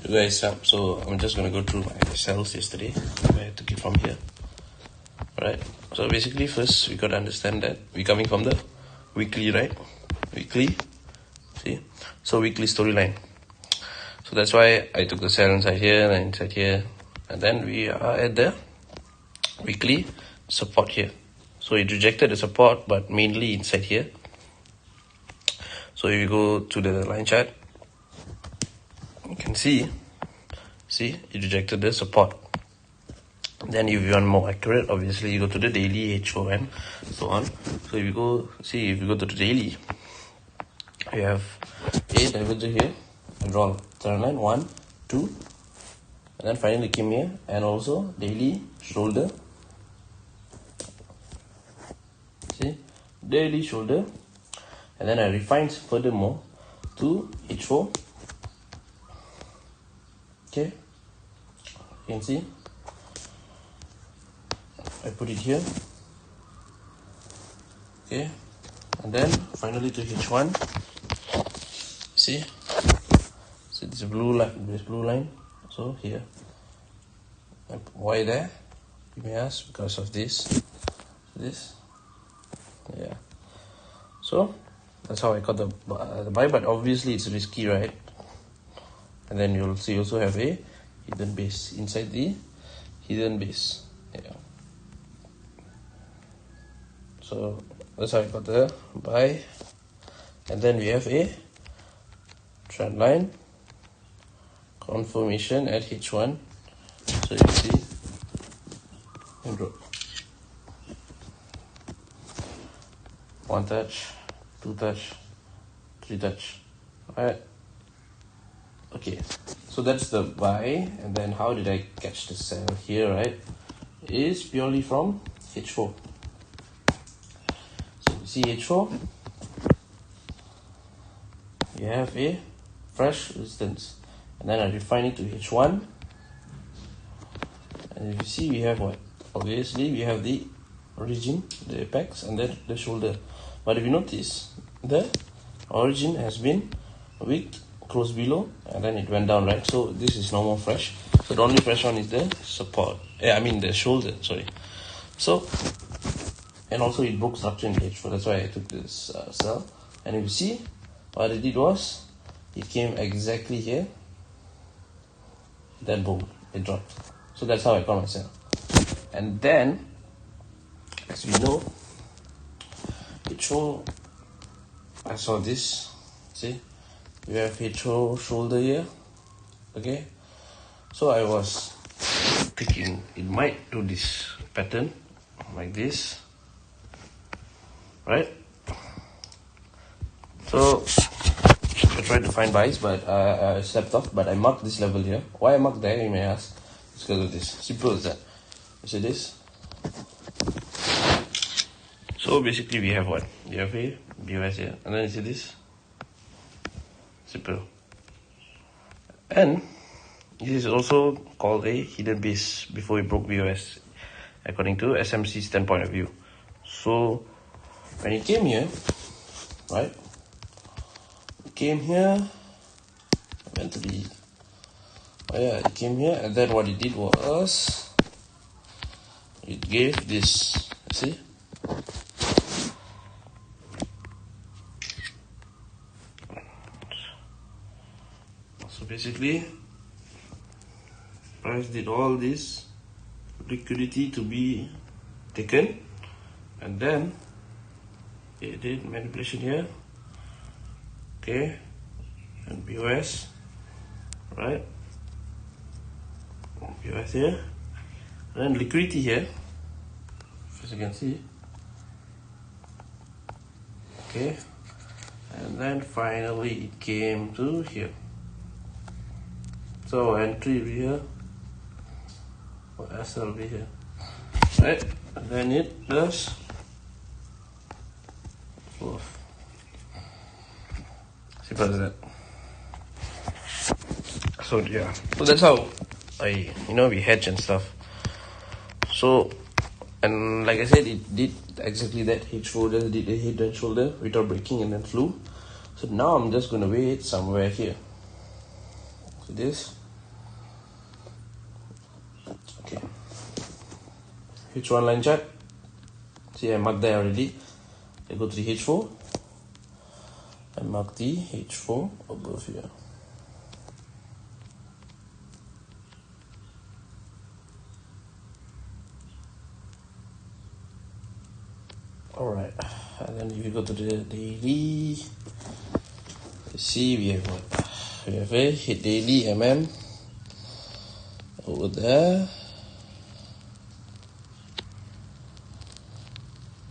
guys up. So I'm just gonna go through my cells yesterday. I took it from here. Alright. So basically first we gotta understand that we're coming from the weekly, right? Weekly. See? So weekly storyline. So that's why I took the cell inside here and inside here. And then we are at the weekly support here. So it rejected the support but mainly inside here. So if you go to the line chart, you can see it rejected the support. Then if you want more accurate, obviously you go to the daily, HO and so on. So if you go to the daily, you have A diverger here, and draw trend line 1, 2, and then finally came here, and also daily shoulder. See, daily shoulder, and then I refined furthermore to H4. Okay, you can see I put it here. Okay, and then finally to H1. See, so this blue line. So here, why there? You may ask, because of this. Yeah. So that's how I got the buy, but obviously it's risky, right? And then you'll see also have a hidden base inside the hidden base. Yeah. So that's how I got the buy. And then we have a trend line confirmation at H1. So you see and drop. 1 touch, 2 touch, 3 touch. Alright. Okay, so that's the buy. And then how did I catch the sell here, right? Is purely from H4. So you see H4, you have a fresh resistance, and then I refine it to H1, and if you see we have what? Obviously we have the origin, the apex, and then the shoulder. But if you notice, the origin has been weak, close below, and then it went down, right? So this is no more fresh. So the only fresh one is the support. The shoulder, sorry. So, and also it broke structure in H4. That's why I took this sell. And if you see, what it did was, it came exactly here. Then boom, it dropped. So that's how I got my sell. And then, as we know, H4, I saw this. See, we have H4 shoulder here. Okay, so I was thinking it might do this pattern like this, right? So I tried to find buys, but I stepped off. But I marked this level here. Why I marked there, you may ask? It's because of this. Simple as that. You see this? So basically we have what? You have a BOS here, and then you see this? Simple. And this is also called a hidden base before it broke BOS, according to SMC's standpoint of view. So when it came here, right? It came here, went to the, it came here, and then what it did was, it gave this, see? So basically, price did all this liquidity to be taken, and then it did manipulation here, okay, and BOS, right? BOS here, and then liquidity here, as you can see, okay, and then finally it came to here. So entry will be here, or SL will be here, right? And then it does off. Simple as that. So yeah, so that's how we hedge and stuff. So, and like I said, it did exactly that. H4 just did a head and shoulder without breaking and then flew. So now I'm just gonna wait somewhere here. So this H1 line chart. See, I marked there already. I go to the H4. I mark the H4 above here. Alright, and then if you go to the daily, you see we have what? We have a hit daily MM over there.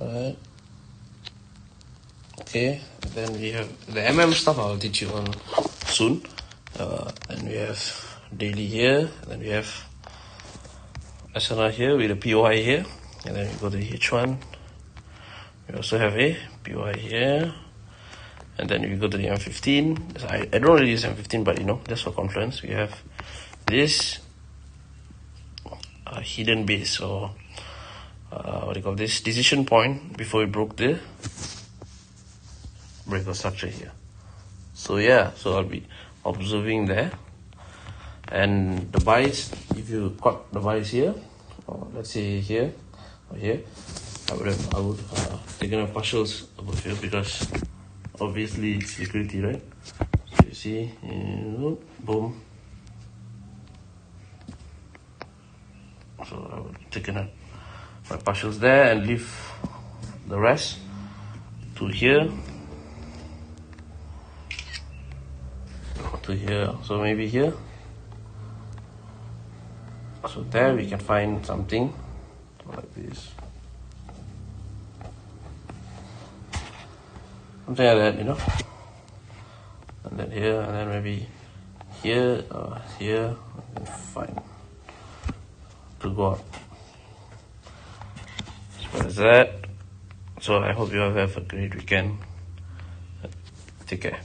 Alright. Okay, then we have the MM stuff I'll teach you on soon. And we have daily here, then we have SNR here with a POI here, and then we go to the H1. We also have a POI here, and then we go to the M15. I don't really use M15, but you know, just for conference, we have this hidden base, or what do you call this, decision point before we broke the breakout structure here. So yeah, so I'll be observing there, and the buys, if you caught the buys here, or let's say here or here, I would taken a partials above here, because obviously it's liquidity, right? So you see, boom. So I would taken up my partials there and leave the rest to here. To here, so maybe here. So there we can find something like this. Something like that, you know. And then here, and then maybe here or here, and fine to go up. So that's that. So I hope you all have a great weekend. Take care.